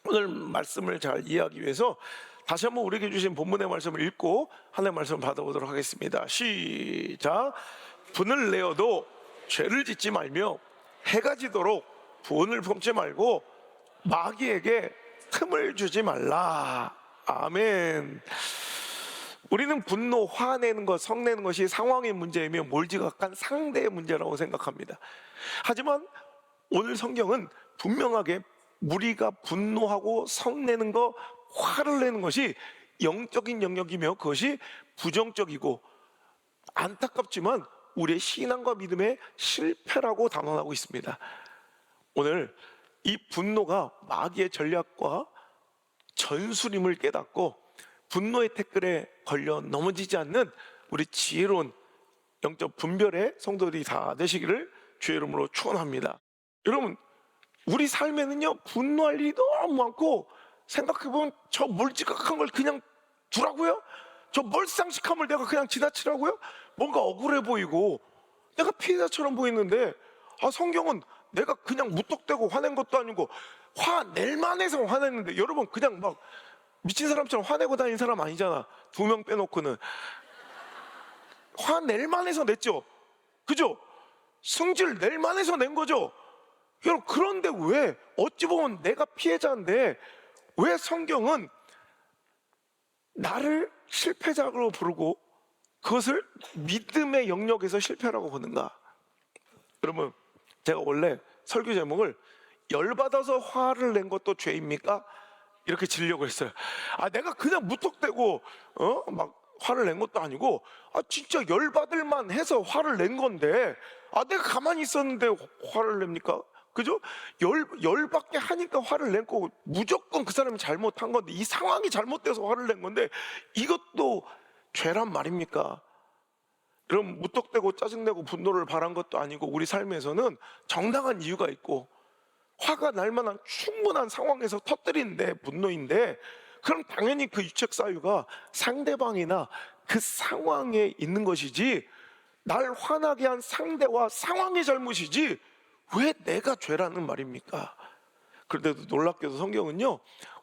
오늘 말씀을 잘 이해하기 위해서 다시 한번 우리에게 주신 본문의 말씀을 읽고 하나님의 말씀을 받아보도록 하겠습니다. 시작. 분을 내어도 죄를 짓지 말며 해가 지도록 분을 품지 말고 마귀에게 틈을 주지 말라. 아멘. 우리는 분노, 화내는 것, 성내는 것이 상황의 문제이며 몰지각한 상대의 문제라고 생각합니다. 하지만 오늘 성경은 분명하게 우리가 분노하고 성내는 거, 화를 내는 것이 영적인 영역이며 그것이 부정적이고 안타깝지만 우리의 신앙과 믿음의 실패라고 단언하고 있습니다. 오늘 이 분노가 마귀의 전략과 전술임을 깨닫고 분노의 태클에 걸려 넘어지지 않는 우리 지혜로운 영적 분별의 성도들이 다 되시기를 주의 이름으로 축원합니다. 여러분, 우리 삶에는요 분노할 일이 너무 많고 생각해보면 저 멀찌감한 걸 그냥 두라고요? 저 멀쌍식함을 내가 그냥 지나치라고요? 뭔가 억울해 보이고 내가 피해자처럼 보이는데 성경은 내가 그냥 무턱대고 화낸 것도 아니고 화낼 만해서 화냈는데, 여러분 그냥 막 미친 사람처럼 화내고 다니는 사람 아니잖아. 2명 빼놓고는 화낼 만해서 냈죠. 그죠? 성질 낼 만해서 낸 거죠. 여러분, 그런데 왜 어찌 보면 내가 피해자인데 왜 성경은 나를 실패자로 부르고 그것을 믿음의 영역에서 실패라고 보는가? 여러분, 제가 원래 설교 제목을 열받아서 화를 낸 것도 죄입니까? 이렇게 지으려고 했어요. 내가 그냥 무턱대고 막 화를 낸 것도 아니고 진짜 열받을만 해서 화를 낸 건데 내가 가만히 있었는데 화를 냅니까? 그죠? 열받게 하니까 화를 낸 거고 무조건 그 사람이 잘못한 건데 이 상황이 잘못돼서 화를 낸 건데 이것도 죄란 말입니까? 여러분, 무턱대고 짜증내고 분노를 바란 것도 아니고 우리 삶에서는 정당한 이유가 있고 화가 날 만한 충분한 상황에서 터뜨리는데 분노인데, 그럼 당연히 그 유책 사유가 상대방이나 그 상황에 있는 것이지 날 화나게 한 상대와 상황의 잘못이지 왜 내가 죄라는 말입니까? 그런데도 놀랍게도 성경은요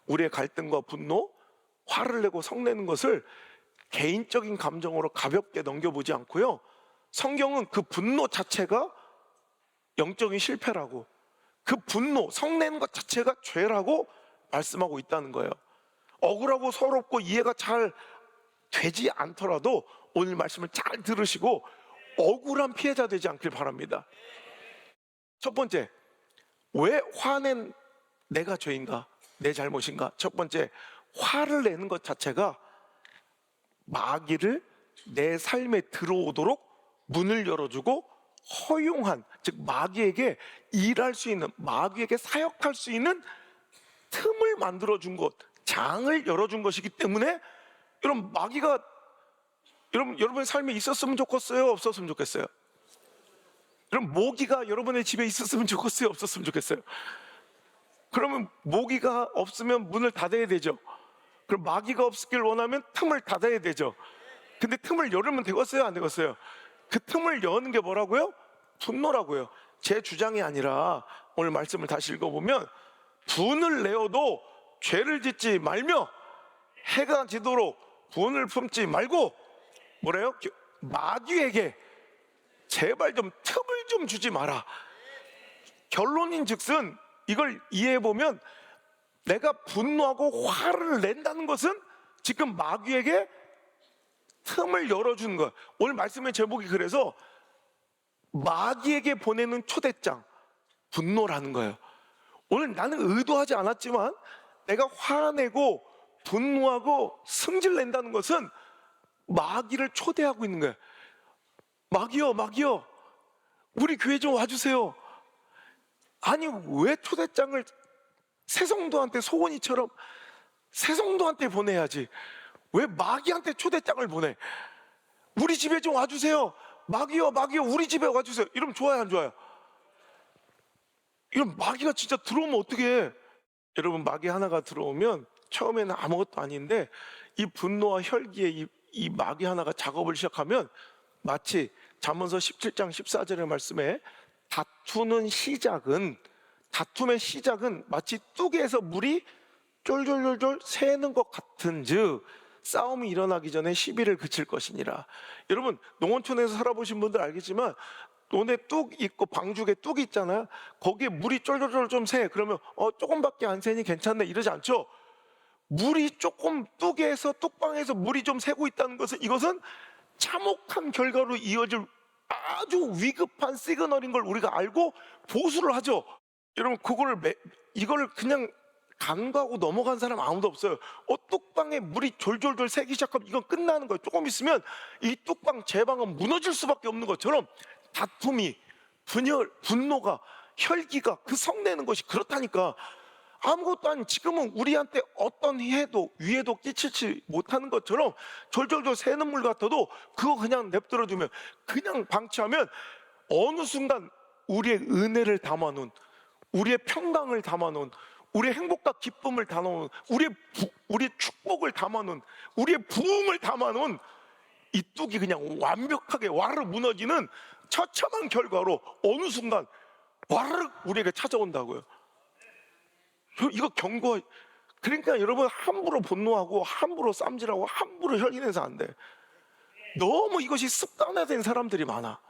우리의 갈등과 분노, 화를 내고 성내는 것을 개인적인 감정으로 가볍게 넘겨보지 않고요, 성경은 그 분노 자체가 영적인 실패라고, 그 분노, 성내는 것 자체가 죄라고 말씀하고 있다는 거예요. 억울하고 서럽고 이해가 잘 되지 않더라도 오늘 말씀을 잘 들으시고 억울한 피해자 되지 않길 바랍니다. 첫 번째, 왜 화낸 내가 죄인가? 내 잘못인가? 첫 번째, 화를 내는 것 자체가 마귀를 내 삶에 들어오도록 문을 열어주고 허용한, 즉 마귀에게 일할 수 있는, 마귀에게 사역할 수 있는 틈을 만들어준 것, 장을 열어준 것이기 때문에 여러분, 마귀가 여러분의 삶에 있었으면 좋겠어요? 없었으면 좋겠어요? 그럼 모기가 여러분의 집에 있었으면 좋겠어요? 없었으면 좋겠어요? 그러면 모기가 없으면 문을 닫아야 되죠. 그럼 마귀가 없길 원하면 틈을 닫아야 되죠. 근데 틈을 열으면 되겠어요? 안 되겠어요? 그 틈을 여는 게 뭐라고요? 분노라고요. 제 주장이 아니라 오늘 말씀을 다시 읽어보면 분을 내어도 죄를 짓지 말며 해가 지도록 분을 품지 말고 뭐래요? 마귀에게 제발 좀 틈을 좀 주지 마라. 결론인 즉슨 이걸 이해해보면 내가 분노하고 화를 낸다는 것은 지금 마귀에게 틈을 열어주는 것. 오늘 말씀의 제목이 그래서 마귀에게 보내는 초대장, 분노라는 거예요. 오늘 나는 의도하지 않았지만 내가 화내고 분노하고 승질낸다는 것은 마귀를 초대하고 있는 거예요. 마귀요, 우리 교회 좀 와주세요. 아니, 왜 초대장을 새성도한테, 소원이처럼 새성도한테 보내야지 왜 마귀한테 초대장을 보내? 우리 집에 좀 와주세요. 마귀요, 우리 집에 와주세요. 이러면 좋아요, 안 좋아요? 이런 마귀가 진짜 들어오면 어떻게 해? 여러분, 마귀 하나가 들어오면 처음에는 아무것도 아닌데 이 분노와 혈기에 이 마귀 하나가 작업을 시작하면 마치 잠언서 17장 14절의 말씀에 다툼의 시작은 마치 뚝에서 물이 쫄쫄쫄쫄 새는 것 같은즉 싸움이 일어나기 전에 시비를 그칠 것이니라. 여러분 농어촌에서 살아보신 분들 알겠지만 논에 뚝 있고 방죽에 뚝이 있잖아요. 거기에 물이 쫄쫄쫄 좀 새. 그러면 조금밖에 안 새니 괜찮네 이러지 않죠. 물이 조금 뚝방에서 물이 좀 새고 있다는 것은 이것은 참혹한 결과로 이어질 아주 위급한 시그널인 걸 우리가 알고 보수를 하죠. 여러분 이걸 그냥 간과하고 넘어간 사람 아무도 없어요. 뚝방에 물이 졸졸졸 새기 시작하면 이건 끝나는 거예요. 조금 있으면 이 뚝방 제방은 무너질 수밖에 없는 것처럼 다툼이 분노가 혈기가 그 성내는 것이 그렇다니까. 아무것도 아닌 지금은 우리한테 어떤 위해도 끼치지 못하는 것처럼 졸졸졸 새는 물 같아도 그거 그냥 냅둬두면 그냥 방치하면 어느 순간 우리의 은혜를 담아놓은, 우리의 평강을 담아놓은, 우리의 행복과 기쁨을 담아놓은, 우리의 축복을 담아놓은, 우리의 부흥을 담아놓은 이 뚝이 그냥 완벽하게 와르르 무너지는 처참한 결과로 어느 순간 와르르 우리에게 찾아온다고요. 이거 그러니까 여러분 함부로 분노하고 함부로 쌈질하고 함부로 혈기내서 안 돼. 너무 이것이 습관화된 사람들이 많아.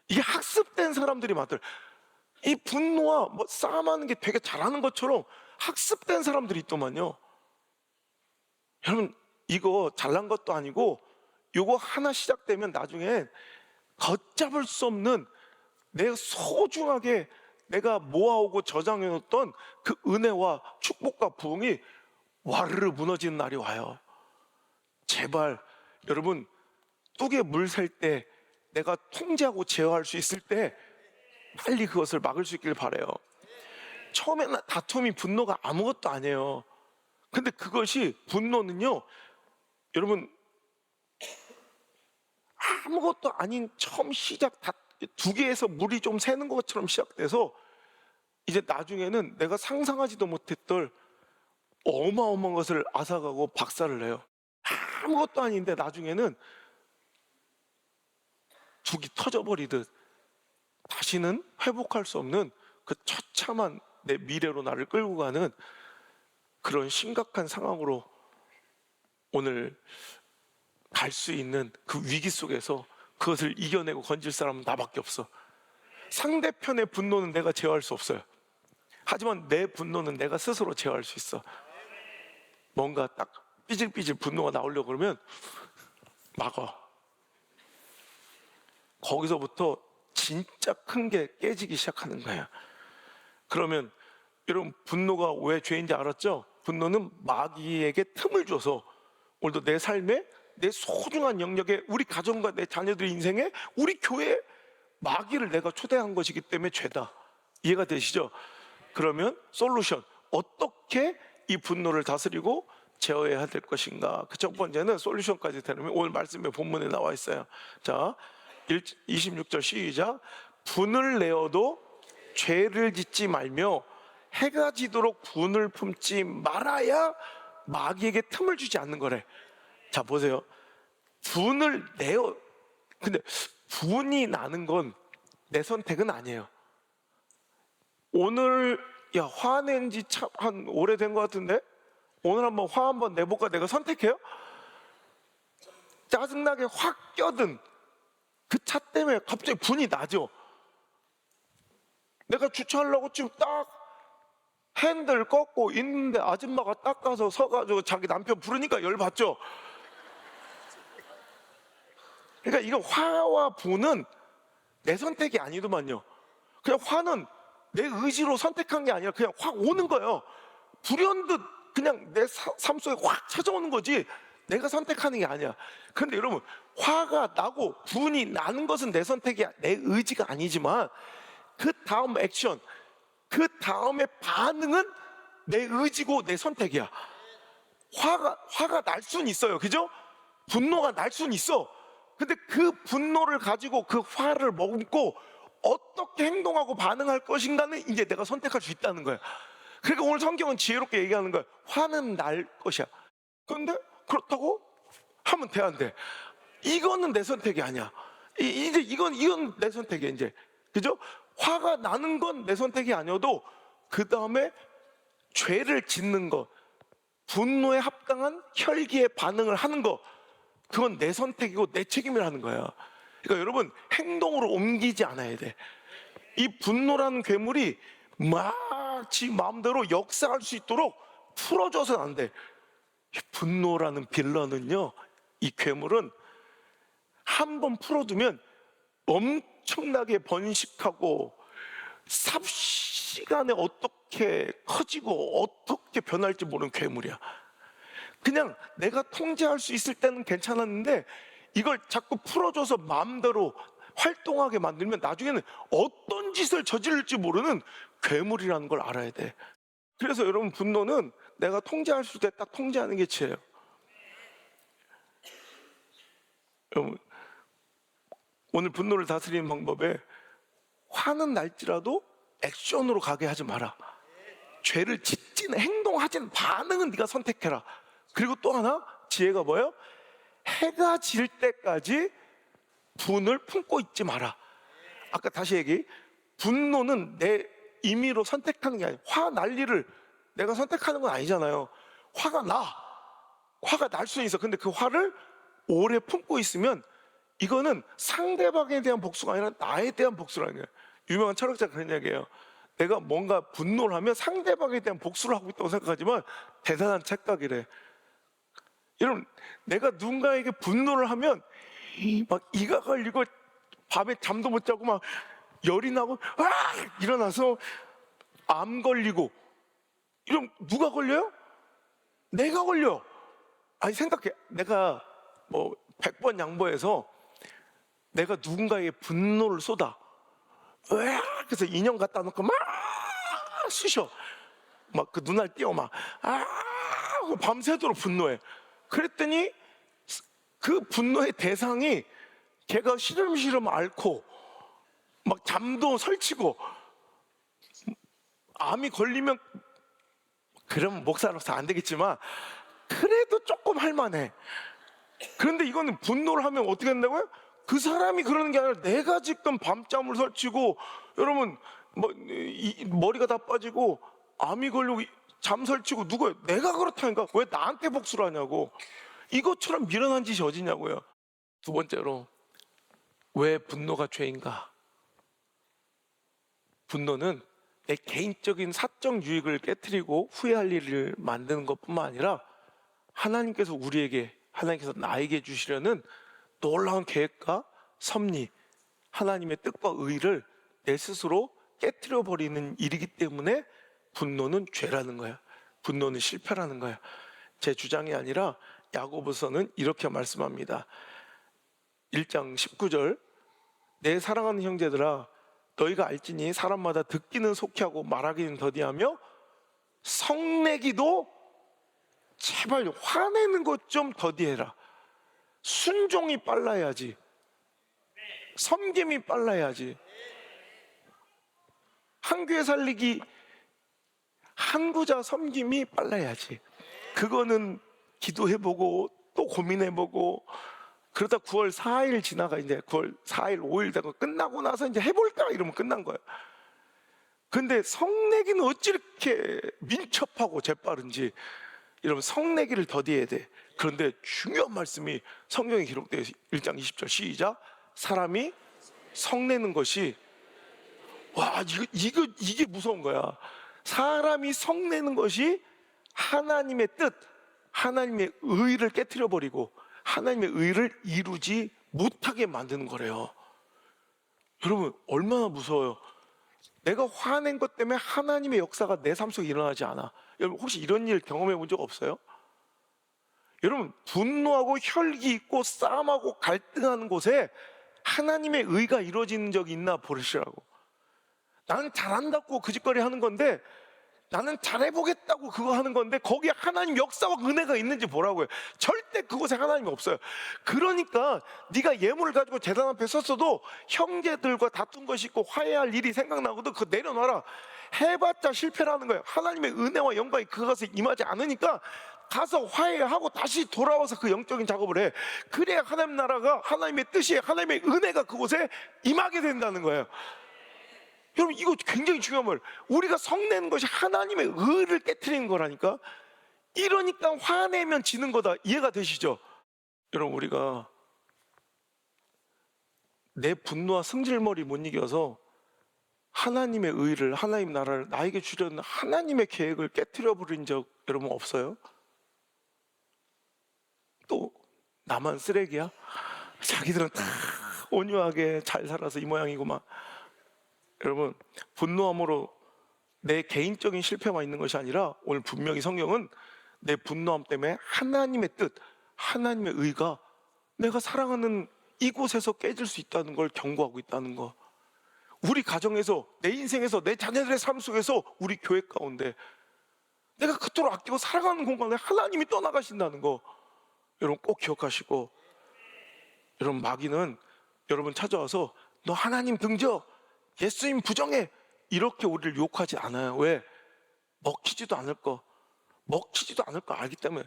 이게 학습된 사람들이 많들. 이 분노와 싸움하는 게 되게 잘하는 것처럼 학습된 사람들이 있더만요. 여러분 이거 잘난 것도 아니고 이거 하나 시작되면 나중에 걷잡을 수 없는 내가 소중하게 내가 모아오고 저장해놓던 그 은혜와 축복과 부흥이 와르르 무너지는 날이 와요. 제발 여러분 뚝에 물 셀 때 내가 통제하고 제어할 수 있을 때 빨리 그것을 막을 수 있길 바라요. 처음에는 다툼이 분노가 아무것도 아니에요. 근데 그것이 분노는요 여러분 아무것도 아닌 처음 시작 두 개에서 물이 좀 새는 것처럼 시작돼서 이제 나중에는 내가 상상하지도 못했던 어마어마한 것을 앗아가고 박살을 내요. 아무것도 아닌데 나중에는 죽이 터져버리듯 다시는 회복할 수 없는 그 처참한 내 미래로 나를 끌고 가는 그런 심각한 상황으로 오늘 갈 수 있는 그 위기 속에서 그것을 이겨내고 건질 사람은 나밖에 없어. 상대편의 분노는 내가 제어할 수 없어요. 하지만 내 분노는 내가 스스로 제어할 수 있어. 뭔가 딱 삐질삐질 분노가 나오려고 그러면 막아. 거기서부터 진짜 큰 게 깨지기 시작하는 거야. 그러면 여러분 분노가 왜 죄인지 알았죠? 분노는 마귀에게 틈을 줘서 오늘도 내 삶에 내 소중한 영역에 우리 가정과 내 자녀들의 인생에 우리 교회에 마귀를 내가 초대한 것이기 때문에 죄다. 이해가 되시죠? 그러면 솔루션 어떻게 이 분노를 다스리고 제어해야 될 것인가? 그 첫 번째는 솔루션까지 되려면 오늘 말씀의 본문에 나와 있어요. 자 26절 시작. 분을 내어도 죄를 짓지 말며 해가 지도록 분을 품지 말아야 마귀에게 틈을 주지 않는 거래. 자 보세요. 분을 내어 근데 분이 나는 건 내 선택은 아니에요. 오늘 화낸 지 참 한 오래된 것 같은데 오늘 한번 화 한번 내볼까? 내가 선택해요? 짜증나게 확 껴든 그 차 때문에 갑자기 분이 나죠. 내가 주차하려고 지금 딱 핸들 꺾고 있는데 아줌마가 딱 가서 서가지고 자기 남편 부르니까 열받죠. 그러니까 이거 화와 분은 내 선택이 아니더만요. 그냥 화는 내 의지로 선택한 게 아니라 그냥 확 오는 거예요. 불현듯 그냥 내 삶 속에 확 찾아오는 거지 내가 선택하는 게 아니야. 그런데 여러분 화가 나고 분이 나는 것은 내 선택이 내 의지가 아니지만 그 다음 액션 그 다음에 반응은 내 의지고 내 선택이야. 화가 날 수는 있어요. 그죠? 분노가 날 수는 있어. 근데 그 분노를 가지고 그 화를 머금고 어떻게 행동하고 반응할 것인가는 이제 내가 선택할 수 있다는 거야. 그러니까 오늘 성경은 지혜롭게 얘기하는 거야. 화는 날 것이야. 그런데 그렇다고 하면 돼, 안 돼? 이거는 내 선택이 아니야. 이제 이건 내 선택이야, 이제. 그죠? 화가 나는 건 내 선택이 아니어도 그 다음에 죄를 짓는 거, 분노에 합당한 혈기의 반응을 하는 거, 그건 내 선택이고 내 책임이라는 거야. 그러니까 여러분, 행동으로 옮기지 않아야 돼. 이 분노라는 괴물이 막 지 마음대로 역사할 수 있도록 풀어줘서는 안 돼. 이 분노라는 빌런은요, 이 괴물은 한 번 풀어두면 엄청나게 번식하고 삽시간에 어떻게 커지고 어떻게 변할지 모르는 괴물이야. 그냥 내가 통제할 수 있을 때는 괜찮았는데 이걸 자꾸 풀어줘서 마음대로 활동하게 만들면 나중에는 어떤 짓을 저지를지 모르는 괴물이라는 걸 알아야 돼. 그래서 여러분, 분노는 내가 통제할 수 있을 때 딱 통제하는 게 지혜예요. 여러분, 오늘 분노를 다스리는 방법에 화는 날지라도 액션으로 가게 하지 마라. 죄를 짓지는, 행동하지는, 반응은 네가 선택해라. 그리고 또 하나 지혜가 뭐예요? 해가 질 때까지 분을 품고 있지 마라. 아까 다시 얘기, 분노는 내 임의로 선택하는 게 아니야. 화 날 일을 내가 선택하는 건 아니잖아요. 화가 날 수는 있어. 근데 그 화를 오래 품고 있으면 이거는 상대방에 대한 복수가 아니라 나에 대한 복수라는 거예요. 유명한 철학자가 그런 얘기예요. 내가 뭔가 분노를 하면 상대방에 대한 복수를 하고 있다고 생각하지만 대단한 착각이래. 여러분, 내가 누군가에게 분노를 하면 막 이가 걸리고 밤에 잠도 못 자고 막 열이 나고 일어나서 암 걸리고, 이러면 누가 걸려요? 내가 걸려. 아니, 생각해. 내가 뭐 100번 양보해서 내가 누군가에게 분노를 쏟아. 그래서 인형 갖다 놓고 막 쑤셔. 막 그 눈알 띄워 막 밤새도록 분노해. 그랬더니 그 분노의 대상이 걔가 시름시름 앓고 막 잠도 설치고 암이 걸리면, 그러면 목사로서 안 되겠지만 그래도 조금 할만해. 그런데 이거는 분노를 하면 어떻게 된다고요? 그 사람이 그러는 게 아니라 내가 지금 밤잠을 설치고, 여러분 뭐 머리가 다 빠지고 암이 걸리고 잠 설치고, 누구예요? 내가 그렇다니까. 왜 나한테 복수를 하냐고. 이것처럼 미련한 짓이 어디냐고요. 두 번째로, 왜 분노가 죄인가? 분노는 내 개인적인 사적 유익을 깨트리고 후회할 일을 만드는 것뿐만 아니라 하나님께서 나에게 주시려는 놀라운 계획과 섭리, 하나님의 뜻과 의를 내 스스로 깨트려 버리는 일이기 때문에 분노는 죄라는 거야. 분노는 실패라는 거야. 제 주장이 아니라 야고보서는 이렇게 말씀합니다. 1장 19절, 내 사랑하는 형제들아, 너희가 알지니 사람마다 듣기는 속히하고 말하기는 더디하며 성내기도, 제발 화내는 것 좀 더디해라. 순종이 빨라야지. 섬김이 빨라야지. 한 교회 살리기, 한 구자 섬김이 빨라야지. 그거는 기도해보고 또 고민해보고, 그러다 9월 4일 지나가, 이제 9월 4일 5일 되고 끝나고 나서 이제 해볼까 이러면 끝난 거야. 근데 성내기는 어찌 이렇게 민첩하고 재빠른지. 여러분, 성내기를 더디해야 돼. 그런데 중요한 말씀이 성경에 기록되어 있어요. 1장 20절 시작. 사람이 성내는 것이, 와, 이게 무서운 거야. 사람이 성내는 것이 하나님의 뜻, 하나님의 의를 깨트려 버리고 하나님의 의를 이루지 못하게 만드는 거래요. 여러분, 얼마나 무서워요. 내가 화낸 것 때문에 하나님의 역사가 내 삶 속에 일어나지 않아. 여러분, 혹시 이런 일 경험해 본 적 없어요? 여러분, 분노하고 혈기 있고 싸움하고 갈등하는 곳에 하나님의 의가 이루어지는 적이 있나 보시라고. 나는 잘한다고 그 짓거리 하는 건데 나는 잘해보겠다고 그거 하는 건데 거기에 하나님 역사와 은혜가 있는지 보라고요. 절대 그곳에 하나님이 없어요. 그러니까 네가 예물을 가지고 제단 앞에 섰어도 형제들과 다툰 것이 있고 화해할 일이 생각나거든. 그거 내려놔라. 해봤자 실패라는 거예요. 하나님의 은혜와 영광이 그것에 임하지 않으니까 가서 화해하고 다시 돌아와서 그 영적인 작업을 해. 그래야 하나님 나라가, 하나님의 뜻이, 하나님의 은혜가 그곳에 임하게 된다는 거예요. 여러분, 이거 굉장히 중요한 말. 우리가 성내는 것이 하나님의 의를 깨트리는 거라니까. 이러니까 화내면 지는 거다. 이해가 되시죠? 여러분, 우리가 내 분노와 승질머리 못 이겨서 하나님의 의를, 하나님 나라를 나에게 주려는 하나님의 계획을 깨트려 버린 적 여러분 없어요? 또 나만 쓰레기야? 자기들은 다 온유하게 잘 살아서 이 모양이구만. 여러분, 분노함으로 내 개인적인 실패만 있는 것이 아니라 오늘 분명히 성경은 내 분노함 때문에 하나님의 뜻, 하나님의 의가 내가 사랑하는 이곳에서 깨질 수 있다는 걸 경고하고 있다는 거. 우리 가정에서, 내 인생에서, 내 자녀들의 삶 속에서, 우리 교회 가운데 내가 그토록 아끼고 사랑하는 공간에 하나님이 떠나가신다는 거 여러분 꼭 기억하시고, 여러분 마귀는 여러분 찾아와서 너 하나님 등져, 예수님 부정해, 이렇게 우리를 유혹하지 않아요. 왜? 먹히지도 않을 거 알기 때문에.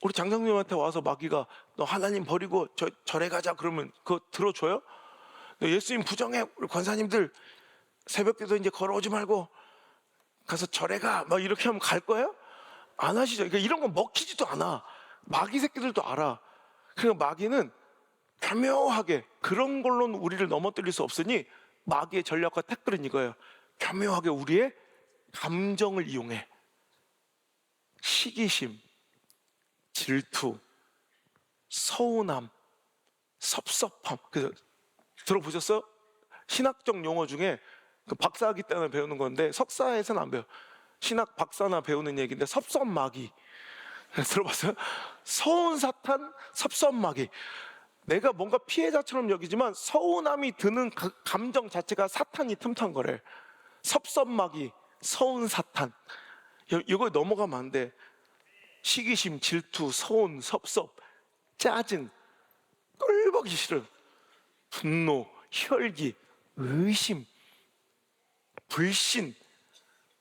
우리 장장님한테 와서 마귀가 너 하나님 버리고 절에 가자 그러면 그거 들어줘요? 너 예수님 부정해, 우리 권사님들 새벽기도 이제 걸어오지 말고 가서 절에 가, 막 이렇게 하면 갈 거예요? 안 하시죠. 그러니까 이런 건 먹히지도 않아. 마귀 새끼들도 알아. 그러니까 마귀는 교묘하게, 그런 걸로는 우리를 넘어뜨릴 수 없으니 마귀의 전략과 태클은 이거예요. 교묘하게 우리의 감정을 이용해. 시기심, 질투, 서운함, 섭섭함. 그래서 들어보셨어요? 신학적 용어 중에 그 박사학위 때나 배우는 건데 석사에서는 안 배워. 신학 박사나 배우는 얘기인데 섭섭마귀. 들어봤어요? 서운 사탄, 섭섭마귀. 내가 뭔가 피해자처럼 여기지만 서운함이 드는 감정 자체가 사탄이 틈탄 거래. 섭섭마귀, 서운 사탄. 이거 넘어가면 안 돼. 시기심, 질투, 서운, 섭섭, 짜증, 꼴보기 싫음, 분노, 혈기, 의심, 불신.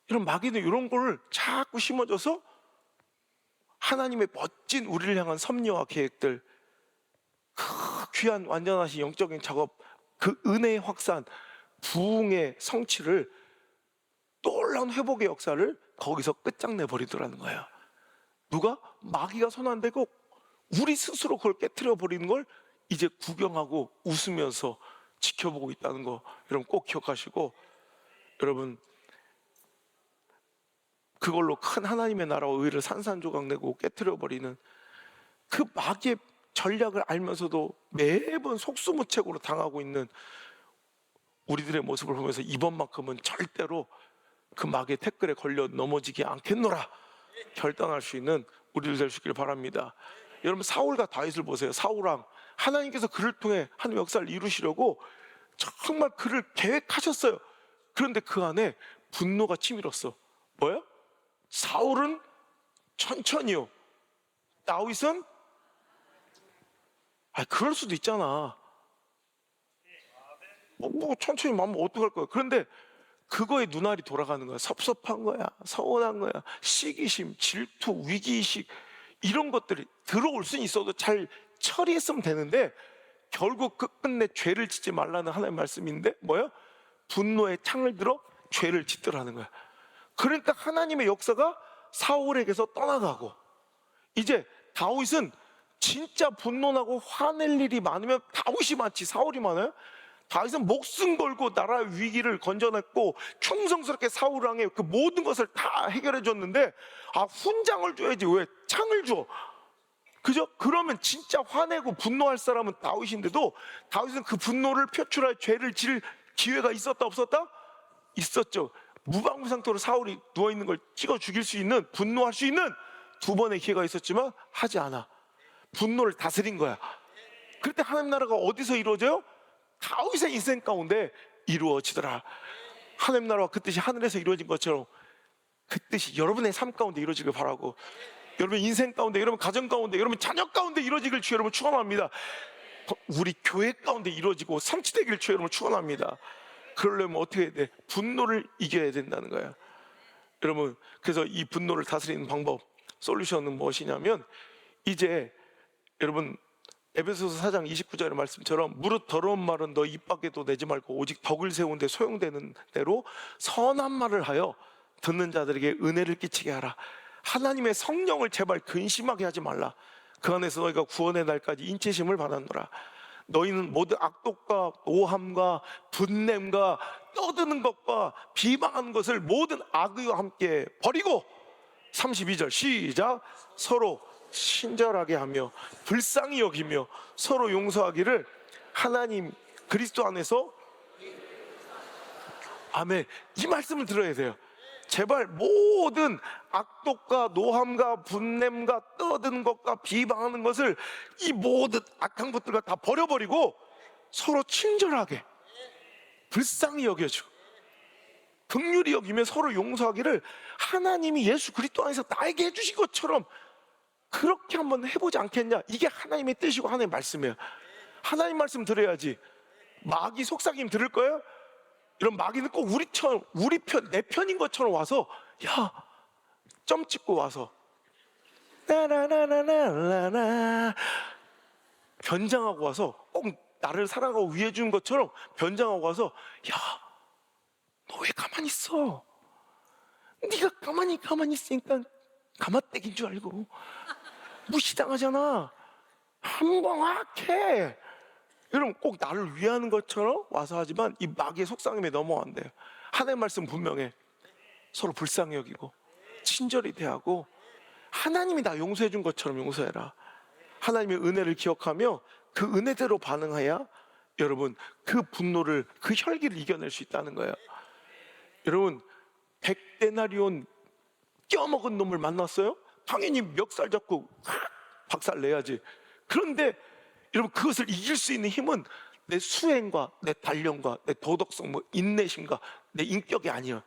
이런 마귀는 이런 걸 자꾸 심어줘서 하나님의 멋진 우리를 향한 섭리와 계획들, 그 귀한 완전하신 영적인 작업, 그 은혜의 확산, 부흥의 성취를, 놀라운 회복의 역사를 거기서 끝장내 버리더라는 거예요. 누가? 마귀가 손 안 대고 우리 스스로 그걸 깨트려 버리는 걸 이제 구경하고 웃으면서 지켜보고 있다는 거 여러분 꼭 기억하시고, 여러분 그걸로 큰 하나님의 나라와 의를 산산조각 내고 깨트려 버리는 그 마귀의 전략을 알면서도 매번 속수무책으로 당하고 있는 우리들의 모습을 보면서 이번만큼은 절대로 그 마귀의 태클에 걸려 넘어지지 않겠노라 결단할 수 있는 우리들 될 수 있기를 바랍니다. 여러분 사울과 다윗을 보세요. 사울왕, 하나님께서 그를 통해 한 역사를 이루시려고 정말 그를 계획하셨어요. 그런데 그 안에 분노가 치밀었어. 뭐야? 사울은 천천히요, 다윗은 그럴 수도 있잖아. 뭐 천천히 마음 어떡할 거야. 그런데 그거에 눈알이 돌아가는 거야. 섭섭한 거야, 서운한 거야, 시기심, 질투, 위기의식, 이런 것들이 들어올 수는 있어도 잘 처리했으면 되는데 결국 끝끝내 죄를 짓지 말라는 하나님의 말씀인데 뭐야? 분노의 창을 들어 죄를 짓더라는 거야. 그러니까 하나님의 역사가 사울에게서 떠나가고, 이제 다윗은 진짜 분노나고 화낼 일이 많으면 다윗이 많지 사울이 많아요? 다윗은 목숨 걸고 나라의 위기를 건져냈고 충성스럽게 사울 왕의 그 모든 것을 다 해결해 줬는데 훈장을 줘야지 왜 창을 줘? 그죠? 그러면 진짜 화내고 분노할 사람은 다윗인데도 다윗은 그 분노를 표출할 죄를 지을 기회가 있었다 없었다? 있었죠. 무방비 상태로 사울이 누워있는 걸 찍어 죽일 수 있는, 분노할 수 있는 두 번의 기회가 있었지만 하지 않아. 분노를 다스린 거야. 그때 하나님 나라가 어디서 이루어져요? 다윗의 인생 가운데 이루어지더라. 하나님 나라와 그 뜻이 하늘에서 이루어진 것처럼 그 뜻이 여러분의 삶 가운데 이루어지길 바라고, 여러분 인생 가운데, 여러분 가정 가운데, 여러분 자녀 가운데 이루어지길 주 여러분 축원합니다. 우리 교회 가운데 이루어지고 성취되길 주 여러분 축원합니다. 그러려면 어떻게 해야 돼? 분노를 이겨야 된다는 거야. 여러분, 그래서 이 분노를 다스리는 방법, 솔루션은 무엇이냐면, 이제 여러분 에베소서 4장 29절의 말씀처럼 무릇 더러운 말은 너 입 밖에도 내지 말고 오직 덕을 세운 데 소용되는 대로 선한 말을 하여 듣는 자들에게 은혜를 끼치게 하라. 하나님의 성령을 제발 근심하게 하지 말라. 그 안에서 너희가 구원의 날까지 인치심을 받았노라. 너희는 모든 악독과 오함과 분냄과 떠드는 것과 비방하는 것을 모든 악의와 함께 버리고, 32절 시작, 서로 친절하게 하며 불쌍히 여기며 서로 용서하기를 하나님 그리스도 안에서, 아멘. 이 말씀을 들어야 돼요. 제발 모든 악독과 노함과 분냄과 떠드는 것과 비방하는 것을, 이 모든 악한 것들과 다 버려버리고 서로 친절하게 불쌍히 여겨주고 긍휼히 여기며 서로 용서하기를 하나님이 예수 그리스도 안에서 나에게 해주신 것처럼 그렇게 한번 해보지 않겠냐. 이게 하나님의 뜻이고 하나님의 말씀이에요. 하나님 말씀 들어야지. 마귀 속삭임 들을 거예요? 이런 마귀는 꼭 우리처럼, 우리 편, 내 편인 것처럼 와서, 야, 점 찍고 와서 나나나나나나 변장하고 와서, 꼭 나를 사랑하고 위해 주는 것처럼 변장하고 와서, 야, 너 왜 가만히 있어? 네가 가만히 있으니까 가마떼기인 줄 알고 무시당하잖아. 한번 악해. 여러분, 꼭 나를 위하는 것처럼 와서 하지만 이 마귀의 속삭임에 넘어간대요. 하나님의 말씀 분명해. 서로 불쌍히 여기고 친절히 대하고 하나님이 나 용서해 준 것처럼 용서해라. 하나님의 은혜를 기억하며 그 은혜대로 반응해야 여러분 그 분노를, 그 혈기를 이겨낼 수 있다는 거예요. 여러분, 100데나리온 껴먹은 놈을 만났어요? 당연히 멱살 잡고 박살 내야지. 그런데 여러분, 그것을 이길 수 있는 힘은 내 수행과 내 단련과 내 도덕성, 뭐 인내심과 내 인격이 아니야.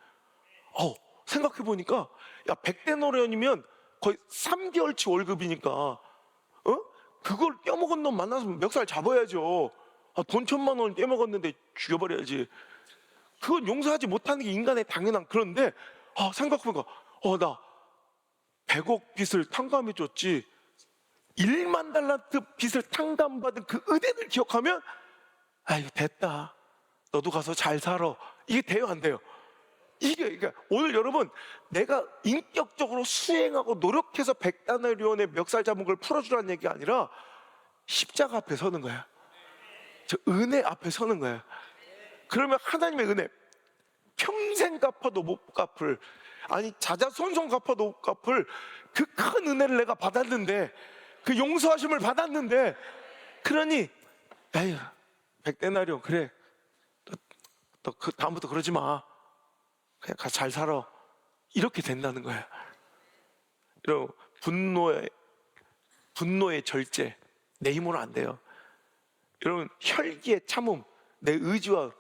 생각해 보니까, 야, 100데나리온이면 거의 3개월치 월급이니까, 그걸 껴먹은 놈 만나서 멱살 잡아야죠. 돈 1,000만 원을 떼먹었는데 죽여버려야지. 그건 용서하지 못하는 게 인간의 당연한. 그런데 생각해보니까 나 100억 빚을 탕감해줬지. 1만 달란트 빚을 탕감받은 그 은혜를 기억하면, 이거 됐다, 너도 가서 잘 살아. 이게 돼요, 안 돼요? 그러니까 오늘 여러분, 내가 인격적으로 수행하고 노력해서 100데나리온의 멱살 잡은 걸 풀어주라는 얘기가 아니라 십자가 앞에 서는 거야. 저 은혜 앞에 서는 거야. 그러면 하나님의 은혜, 평생 갚아도 못 갚을, 아니 자자손손 갚아도 못 갚을 그 큰 은혜를 내가 받았는데, 그 용서하심을 받았는데, 그러니 에휴 100데나리온 그래, 너 다음부터 그러지 마, 그냥 가서 잘 살아. 이렇게 된다는 거야. 여러분, 분노의 절제 내 힘으로 안 돼요. 여러분, 혈기의 참음, 내 의지와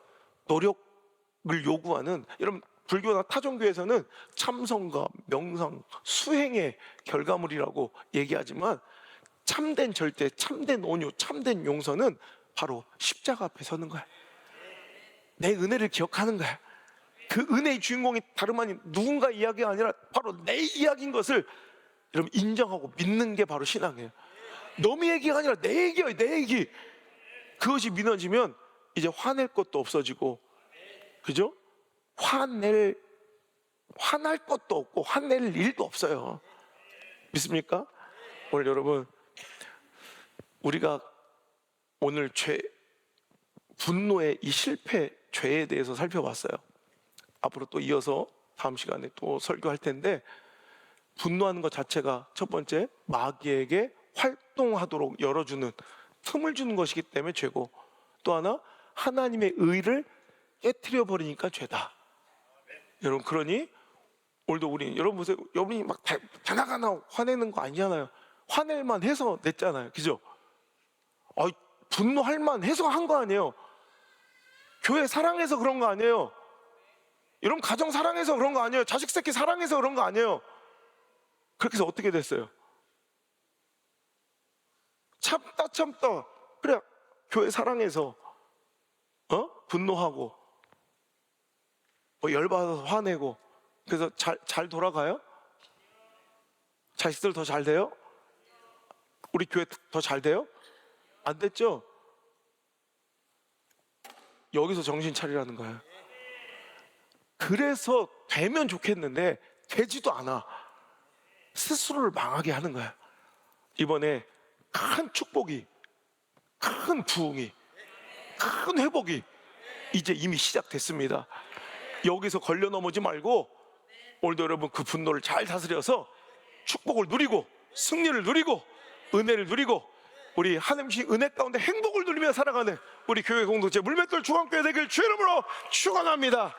노력을 요구하는, 여러분 불교나 타종교에서는 참선과 명상, 수행의 결과물이라고 얘기하지만, 참된 절제, 참된 온유, 참된 용서는 바로 십자가 앞에 서는 거야. 내 은혜를 기억하는 거야. 그 은혜의 주인공이 다름 아닌 누군가 이야기가 아니라 바로 내 이야기인 것을 여러분 인정하고 믿는 게 바로 신앙이에요. 너의 얘기가 아니라 내 얘기예요, 내 얘기. 그것이 믿어지면 이제 화낼 것도 없어지고, 그죠? 화날 것도 없고 화낼 일도 없어요. 믿습니까? 오늘 여러분, 우리가 오늘 분노의 이 실패, 죄에 대해서 살펴봤어요. 앞으로 또 이어서 다음 시간에 또 설교할 텐데, 분노하는 것 자체가 첫 번째, 마귀에게 활동하도록 열어주는, 틈을 주는 것이기 때문에 죄고, 또 하나 하나님의 의를 깨트려 버리니까 죄다. 여러분, 그러니 오늘도 여러분 보세요. 여러분이 막 다나가나 화내는 거 아니잖아요. 화낼만 해서 냈잖아요, 그죠? 분노할 만 해서 한 거 아니에요. 교회 사랑해서 그런 거 아니에요. 여러분 가정 사랑해서 그런 거 아니에요. 자식 새끼 사랑해서 그런 거 아니에요. 그렇게 해서 어떻게 됐어요? 참다 그래 교회 사랑해서 분노하고 열받아서 화내고 그래서 잘 돌아가요? 자식들 더 잘 돼요? 우리 교회 더 잘 돼요? 안 됐죠? 여기서 정신 차리라는 거예요. 그래서 되면 좋겠는데 되지도 않아. 스스로를 망하게 하는 거야. 이번에 큰 축복이, 큰 부흥이, 큰 회복이 이제 이미 시작됐습니다. 여기서 걸려 넘어지 말고 오늘도 여러분 그 분노를 잘 다스려서 축복을 누리고 승리를 누리고 은혜를 누리고 우리 하나님의 은혜 가운데 행복을 누리며 살아가는 우리 교회 공동체 물맷돌 중앙교회 되길 주의 이름으로 축원합니다.